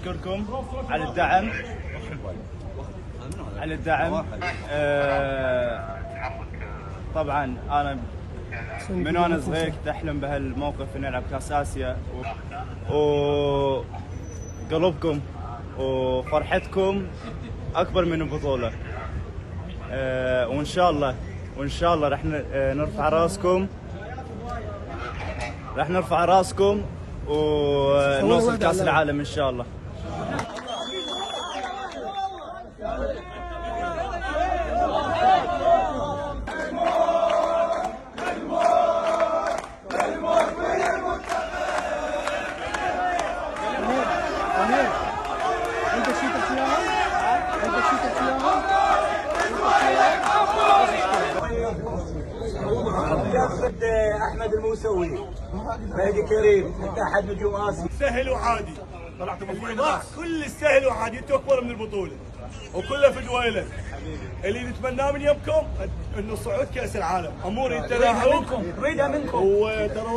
اشكركم على الدعم طبعا انا من وانا صغير كنت احلم بهالموقف اني العب كاس اسيا وقلبكم وفرحتكم اكبر من البطوله. وان شاء الله راح نرفع راسكم ونوصل كاس العالم ان شاء الله. احمد الموسوي، مهدي كريم، انت احد نجوم اسيا. سهل وعادي، طلعت كل السهل وعادي، انتوا اكبر من البطوله وكلها في دويله. اللي نتمناه من يمكم انه صعود كاس العالم، اموري تلاعب نريدها منكم وترى